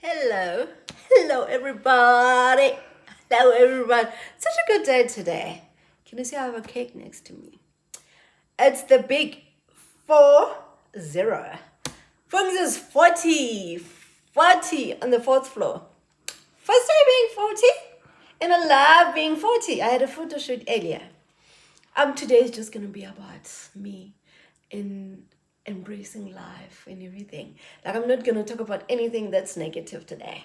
Hello, hello everybody. Hello everyone. Such a good day today. Can you see I have a cake next to me? It's the big 40. Fungus is 40 on the fourth floor. First time being 40, and I love being 40. I had a photo shoot earlier. Today is just gonna be about me in embracing life and everything. Like, I'm not gonna talk about anything that's negative today.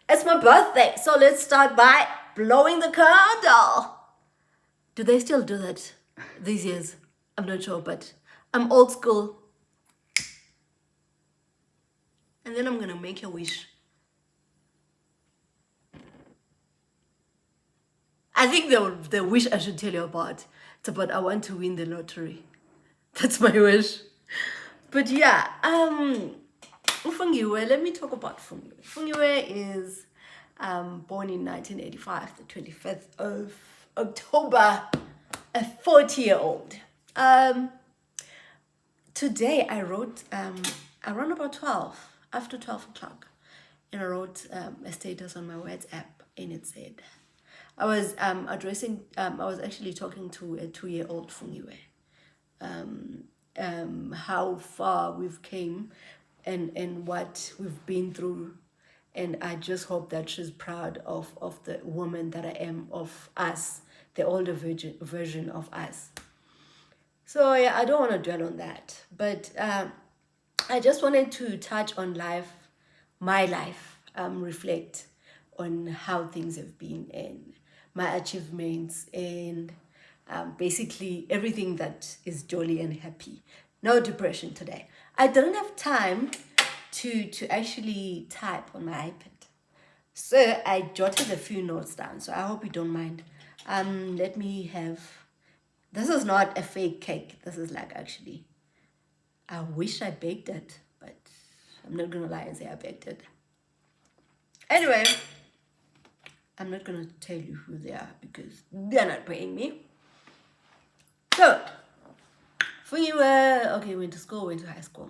It's my birthday, so let's start by blowing the candle. Do they still do that these years? I'm not sure, but I'm old school. And then I'm gonna make a wish. I think the wish I should tell you about, it's about I want to win the lottery. That's my wish. But yeah, Ufungiwe, let me talk about Fungiwe. Fungiwe is born in 1985, the 25th of October, a 40-year-old. Today I wrote around about 12, after 12 o'clock, and I wrote a status on my WhatsApp, and it said, I was actually talking to a 2-year-old Fungiwe. How far we've came and what we've been through, and I just hope that she's proud of the woman that I am, of us, the older version of us. So yeah, I don't want to dwell on that, but I just wanted to touch on life, my life, reflect on how things have been and my achievements, and basically everything that is jolly and happy. No depression today. I didn't have time to actually type on my iPad, so I jotted a few notes down. So I hope you don't mind. Let me have. This is not a fake cake. This is like, actually, I wish I baked it, but I'm not gonna lie and say I baked it. Anyway, I'm not gonna tell you who they are because they're not paying me. So, went to school, went to high school.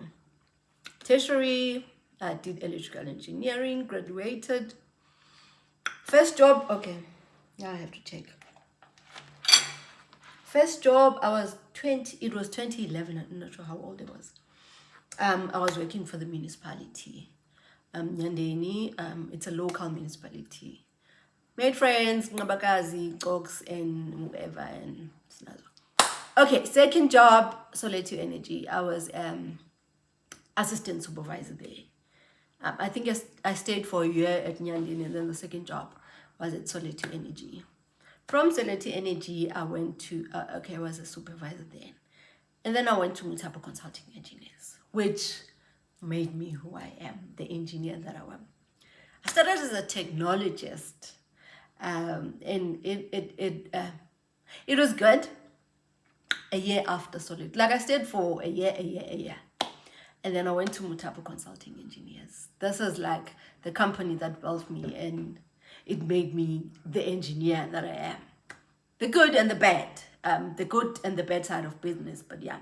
Tertiary, I did electrical engineering, graduated. First job, okay, now I have to check. First job, I was 20, it was 2011, I'm not sure how old I was. I was working for the municipality. Nyandeni, it's a local municipality. Made friends, Ngabakazi, Gogs, and whoever, and Snazo. Okay, second job, Soletu Energy. I was assistant supervisor there. I think I stayed for a year at Nyandini, and then the second job was at Soletu Energy. From Soletu Energy, I went to, I was a supervisor then. And then I went to Mutapo Consulting Engineers, which made me who I am, the engineer that I am. I started as a technologist, and it was good. A year after Solid, like I stayed for a year, and then I went to Mutapo Consulting Engineers. This is like the company that built me, and it made me the engineer that I am. The good and the bad, the good and the bad side of business, but yeah.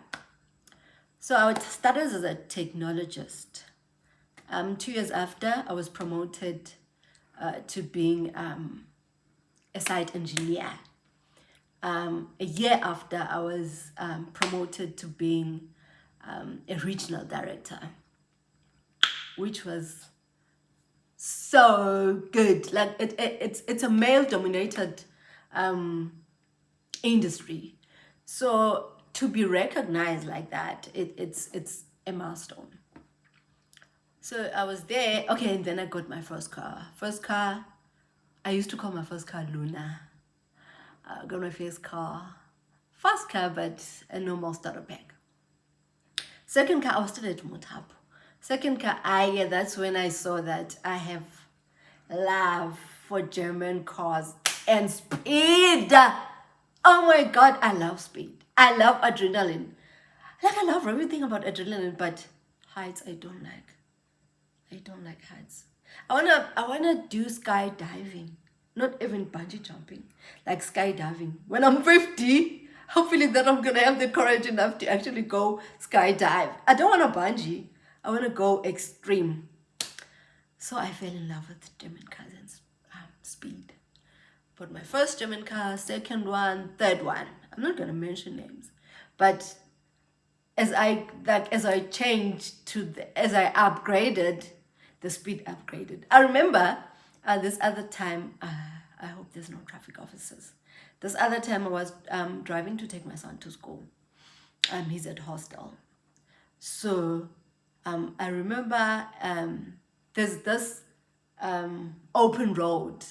So I started as a technologist. 2 years after, I was promoted to being a site engineer. A year after, I was promoted to being a regional director, which was so good. Like, it's a male-dominated industry, so to be recognized like that, it's a milestone. So I was there, okay, and then I got my first car. I used to call my first car Luna. I got my first car, but a normal starter pack. Second car, I was still at Mutapo. Second car, that's when I saw that I have love for German cars and speed. Oh my God, I love speed. I love adrenaline. Like, I love everything about adrenaline, but heights, I don't like. I don't like heights. I wanna do skydiving. Not even bungee jumping, like skydiving. When I'm 50, I'm feeling that I'm gonna have the courage enough to actually go skydive. I don't want to bungee. I want to go extreme. So I fell in love with German cars and speed. Bought my first German car, second one, third one. I'm not gonna mention names, but as I changed as I upgraded, the speed upgraded. I remember this other time. I hope there's no traffic officers. This other time I was driving to take my son to school. He's at hostel. So I remember there's this open road.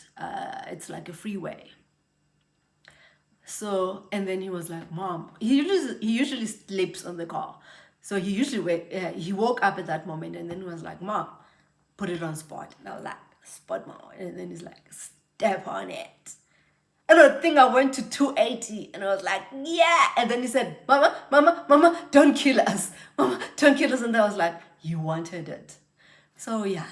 It's like a freeway. So, and then he was like, Mom, he usually sleeps on the car. So he woke up at that moment, and then he was like, Mom, put it on sport. And I was like, sport, Mom. And then he's like, step on it. And I think I went to 280, and I was like, yeah. And then he said, Mama, don't kill us. Mama, don't kill us. And I was like, you wanted it. So yeah.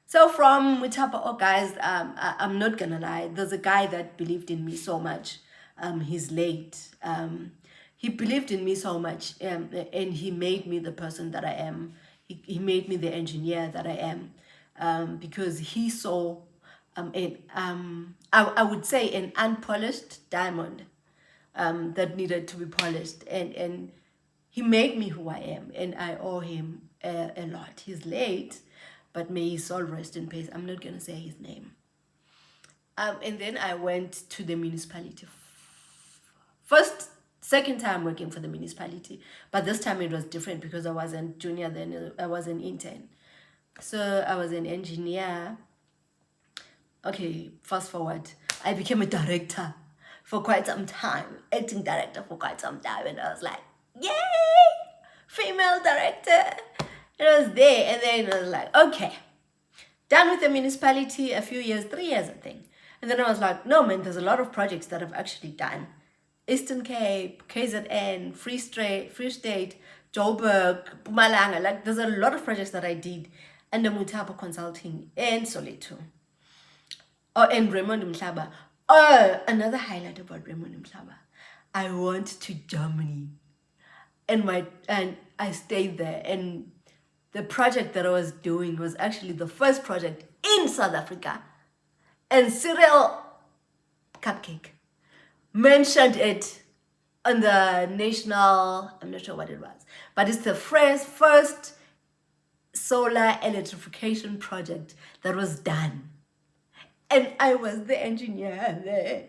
So from Mutapa, oh guys, I'm not gonna lie. There's a guy that believed in me so much. He's late. He believed in me so much, and he made me the person that I am. He made me the engineer that I am, because he saw I would say an unpolished diamond that needed to be polished, and he made me who I am, and I owe him a lot. He's late, but may his soul rest in peace. I'm not gonna say his name. And then I went to the municipality. Second time working for the municipality, but this time it was different because I wasn't junior then, I was an intern. So I was an engineer. Okay, fast forward. I became a director for quite some time, acting director for quite some time, and I was like, yay, female director. And I was there, and then I was like, okay, done with the municipality a few years, 3 years, I think. And then I was like, no, man, there's a lot of projects that I've actually done. Eastern Cape, KZN, Free State, Joburg, Mpumalanga. Like, there's a lot of projects that I did under Mutapa Consulting and Soleto. Oh, and Raymond Mhlaba. Oh, another highlight about Raymond Mhlaba. I went to Germany, and I stayed there, and the project that I was doing was actually the first project in South Africa, and Cyril Cupcake mentioned it on the national, I'm not sure what it was, but it's the first solar electrification project that was done. And I was the engineer there.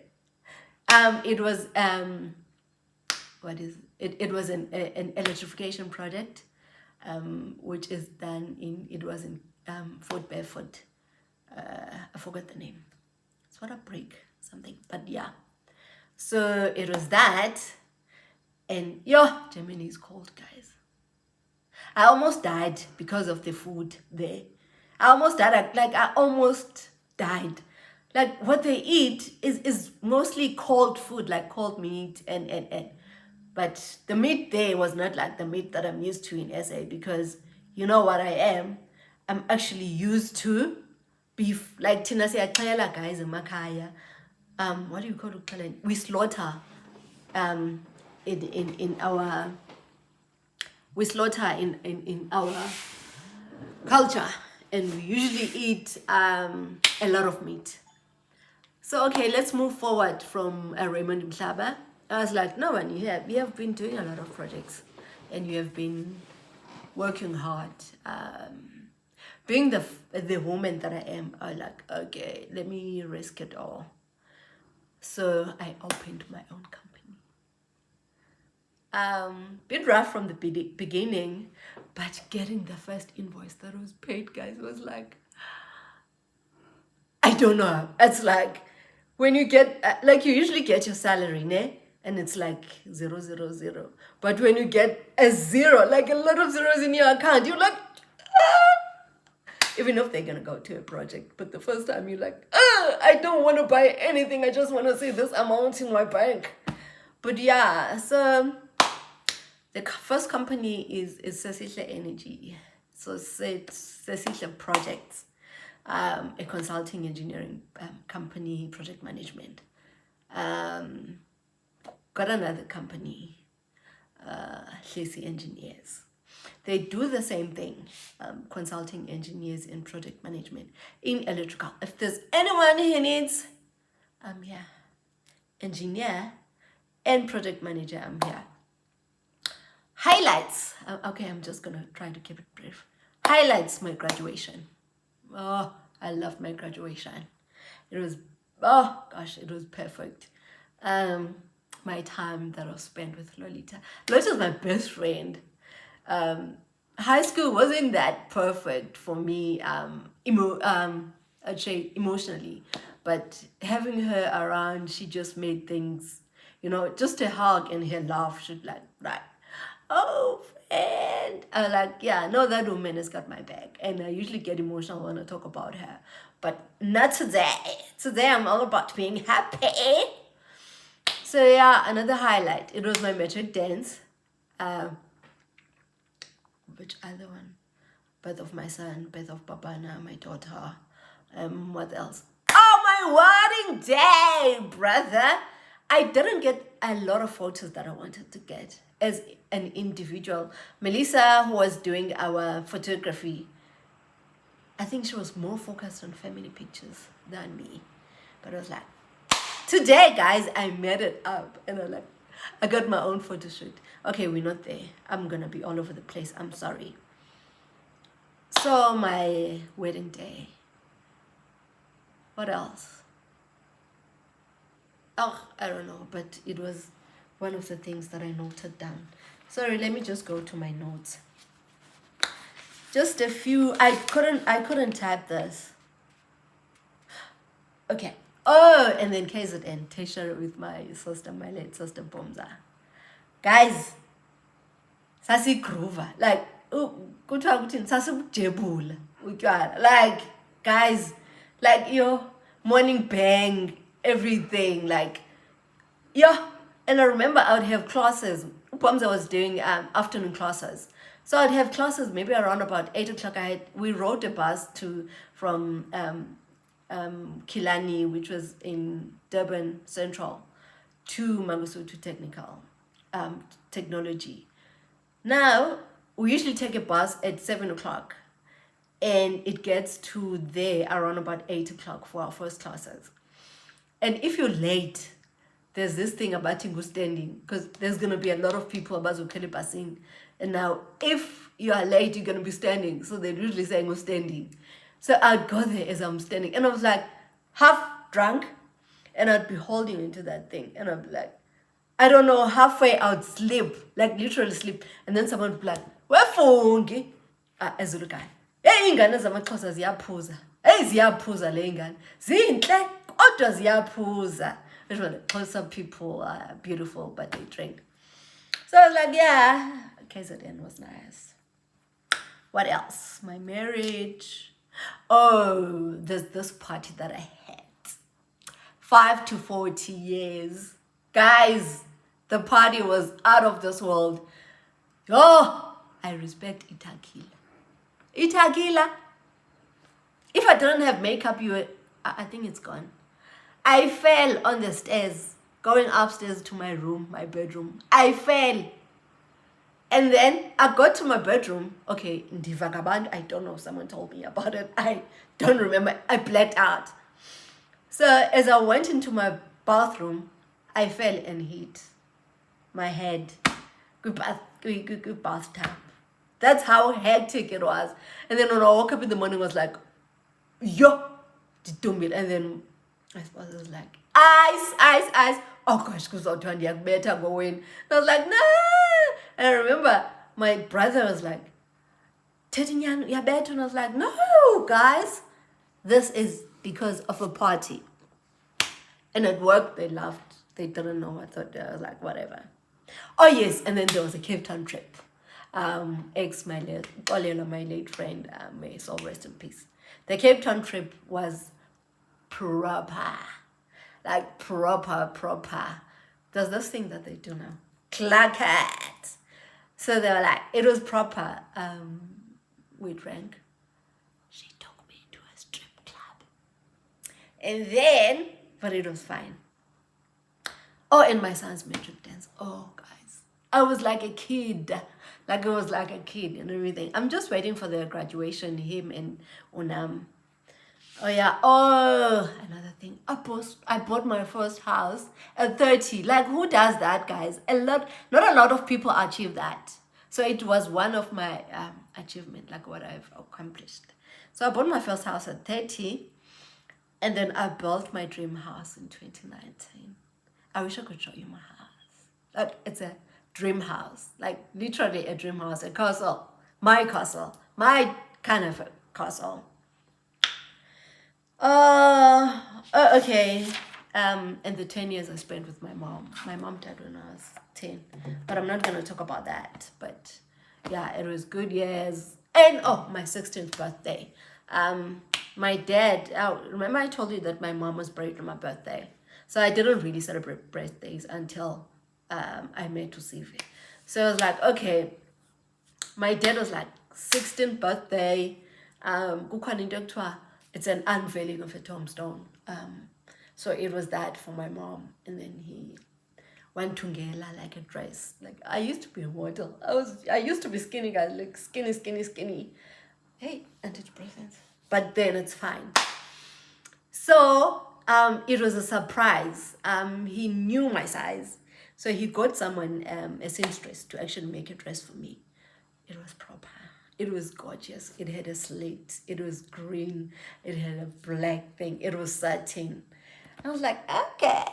It was what is it? It was an electrification project, which is done it was in Fort Beaufort. I forgot the name. It's what a break something, but yeah. So it was that, and Germany is cold, guys. I almost died because of the food there. I almost died. I almost died. Like, what they eat is mostly cold food, like cold meat and. But the meat there was not like the meat that I'm used to in SA, because you know what I am? I'm actually used to beef. Like Tina siyaxhela guys emakhaya. What do you call it? We slaughter in our culture, and we usually eat a lot of meat. So okay, let's move forward from Raymond Mhlaba. I was like, no one, you have been doing a lot of projects, and you have been working hard. Being the woman that I am, I was like, okay, let me risk it all. So I opened my own company. Bit rough from the beginning, but getting the first invoice that was paid, guys, was like, I don't know. It's like when you get, you usually get your salary, ne? And it's like 000. But when you get a zero, like a lot of zeros in your account, you're like, even if they're gonna go to a project. But the first time you're like, I don't want to buy anything. I just want to see this amount in my bank. But yeah, so the first company is Sesihle Energy. So it's Sesihle Projects, a consulting engineering company, project management. Got another company, Hlesi Engineers. They do the same thing, consulting engineers in project management in electrical. If there's anyone who needs, I'm here. Engineer and project manager, I'm here. Highlights. Okay, I'm just gonna try to keep it brief. Highlights my graduation. Oh, I love my graduation. It was, oh gosh, it was perfect. My time that I spent with Lolita. Lolita's my best friend. High school wasn't that perfect for me, I'd say emotionally, but having her around, she just made things, just a hug and her laugh should like, right, oh friend, I was like, yeah, no, that woman has got my back, and I usually get emotional when I talk about her, but not today. Today I'm all about being happy. So yeah, another highlight, it was my metric dance. Which other one? Birth of my son, birth of Babana, my daughter. What else? Oh, my wedding day, brother. I didn't get a lot of photos that I wanted to get as an individual. Melissa, who was doing our photography, I think she was more focused on family pictures than me. But I was like, today, guys, I made it up. And I got my own photo shoot. Okay, we're not there. I'm going to be all over the place. I'm sorry. So, my wedding day. What else? Oh, I don't know. But it was one of the things that I noted down. Sorry, let me just go to my notes. Just a few. I couldn't type this. Okay. Oh, and then KZN, Tasha with my sister, my late sister Bomza. Guys, sasi groover. Like, like, guys, like your morning bang, everything, like, yeah. And I remember I would have classes. Bomza was doing afternoon classes. So I'd have classes maybe around about 8 o'clock. We rode a bus from Kilani, which was in Durban Central, to Mangosuthu Technical Technology. Now, we usually take a bus at 7 o'clock, and it gets to there around about 8 o'clock for our first classes. And if you're late, there's this thing about Tingu standing, because there's going to be a lot of people about Zukeli passing. And now, if you are late, you're going to be standing. So they usually say, "Go standing." So I'd go there as I'm standing, and I was like half drunk, and I'd be holding into that thing, and I'd be like, I don't know, halfway I would sleep, like literally sleep, and then someone would be like, "Wefungi," Ezulu guy. Hey, ingane zamaXhosa ziyaphuza. Hey, ziyaphuza le ingane. Zinhle, kodwa ziyaphuza. Which one? Xhosa people are beautiful, but they drink. So I was like, yeah, KZN was nice. What else? My marriage. Oh, there's this party that I had. 5 to 40 years. Guys, the party was out of this world. Oh, I respect Itakila. Itakila. If I didn't have makeup, I think it's gone. I fell on the stairs, going upstairs to my room, my bedroom. I fell. And then I got to my bedroom. Okay, Ndivagaband, I don't know, someone told me about it. I don't remember. I blacked out. So as I went into my bathroom, I fell and hit my head. Good bathtub. That's how hectic it was. And then when I woke up in the morning, I was like, yo, and then I suppose it was like, ice. Oh gosh, because I was trying to better go in. And I was like, no. And I remember my brother was like, Tetinyan, you're better. And I was like, no, guys, this is because of a party. And at work, they laughed. They didn't know. I thought I was like, whatever. Oh yes, and then there was a Cape Town trip. My late friend, may his soul rest in peace. The Cape Town trip was proper. Like proper. There's this thing that they do now. Clacket. So they were like, it was proper. We drank. She took me to a strip club. And then, but it was fine. Oh, and my son's metric dance. Oh, guys. I was like a kid. Like it was like a kid and everything. I'm just waiting for the graduation, him and Unam. Oh yeah. Oh, another thing. I bought my first house at 30. Like who does that, guys? Not a lot of people achieve that. So it was one of my achievement, like what I've accomplished. So I bought my first house at 30, and then I built my dream house in 2019. I wish I could show you my house. Like it's a dream house, like literally a dream house, a castle, my kind of a castle. Okay. And the 10 years I spent with my mom. My mom died when I was 10, but I'm not gonna talk about that. But yeah, it was good years. And my 16th birthday. My dad. Remember I told you that my mom was buried on my birthday, so I didn't really celebrate birthdays until I met Usivi. So I was like, okay. My dad was like 16th birthday. It's an unveiling of a tombstone. So it was that for my mom, and then he went to Ngela like a dress. Like I used to be a model. I used to be skinny, guys, like skinny. Hey, antidepressants. But then it's fine. So it was a surprise. He knew my size, so he got someone a seamstress to actually make a dress for me. It was proper. It was gorgeous. It had a slit. It was green. It had a black thing. It was satin. I was like, okay,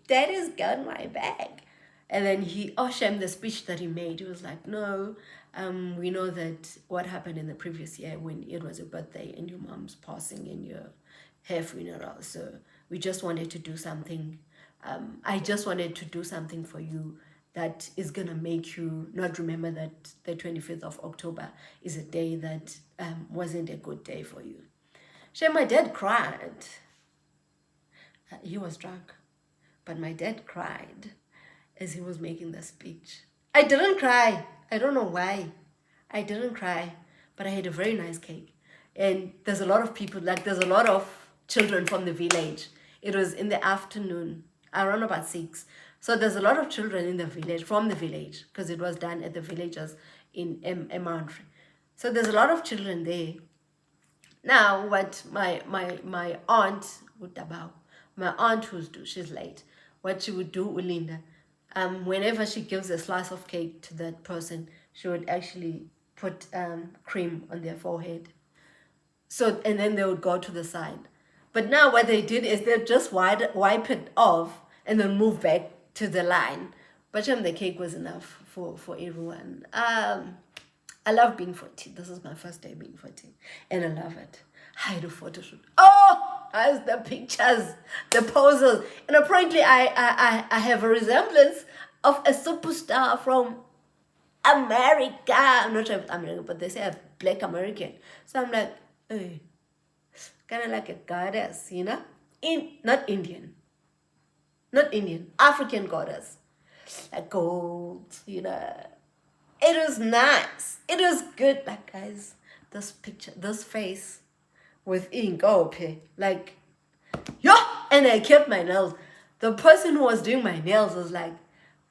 daddy's got my bag. And then shame the speech that he made. He was like, no, we know that what happened in the previous year when it was your birthday and your mom's passing and your hair funeral. So we just wanted to do something. I just wanted to do something for you that is going to make you not remember that the 25th of October is a day that wasn't a good day for you. Shame my dad cried. He was drunk, but my dad cried as he was making the speech. I didn't cry. I don't know why. I didn't cry, but I had a very nice cake. And there's a lot of people, there's a lot of children from the village. It was in the afternoon, around about 6. So there's a lot of children in the village, from the village, because it was done at the villages in Emantry. So there's a lot of children there. Now, what my aunt would about, my aunt she's late, what she would do, Ulinda, whenever she gives a slice of cake to that person, she would actually put cream on their forehead. So, and then they would go to the side. But now what they did is they just wipe it off and then move back to the line. But the cake was enough for everyone. I love being 40. This is my first day being 40. And I love it. I had a photo shoot. As the pictures, the poses. And apparently I have a resemblance of a superstar from America. I'm not sure if it's American, but they say I'm Black American. So I'm like, hey, kind of like a goddess, not Indian, African goddess, like gold, It was nice. It was good. Like, guys, this picture, this face with ink, like, and I kept my nails. The person who was doing my nails was like,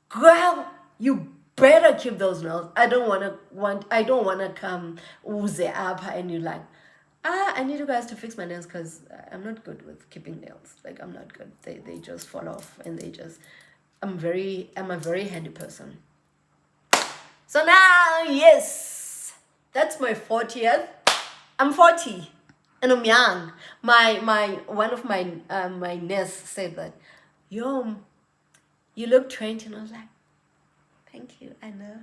girl, you better keep those nails. I don't want to come ooze up and you're like, I need you guys to fix my nails because I'm not good with keeping nails. Like, I'm not good. They just fall off and I'm a very handy person. So now, yes, that's my 40th. I'm 40 and I'm young. One of my niece said that, yo, you look 20. And I was like, thank you, I know.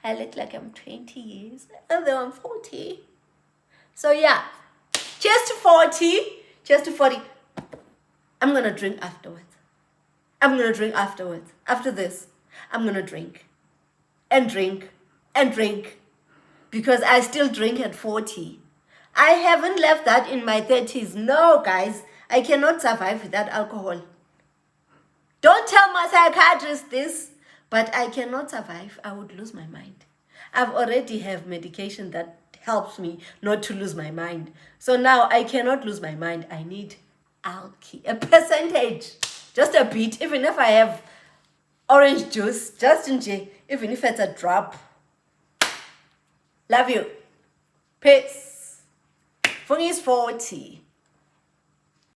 I look like I'm 20 years, although I'm 40. So yeah, cheers to 40. Cheers to 40. I'm going to drink afterwards. After this, I'm going to drink. And drink. And drink. Because I still drink at 40. I haven't left that in my 30s. No, guys. I cannot survive without alcohol. Don't tell my psychiatrist this, but I cannot survive. I would lose my mind. I've already have medication that helps me not to lose my mind. So now I cannot lose my mind. I need a percentage, just a bit, even if I have orange juice, just in J, even if it's a drop. Love you. Peace. Fungy's 40.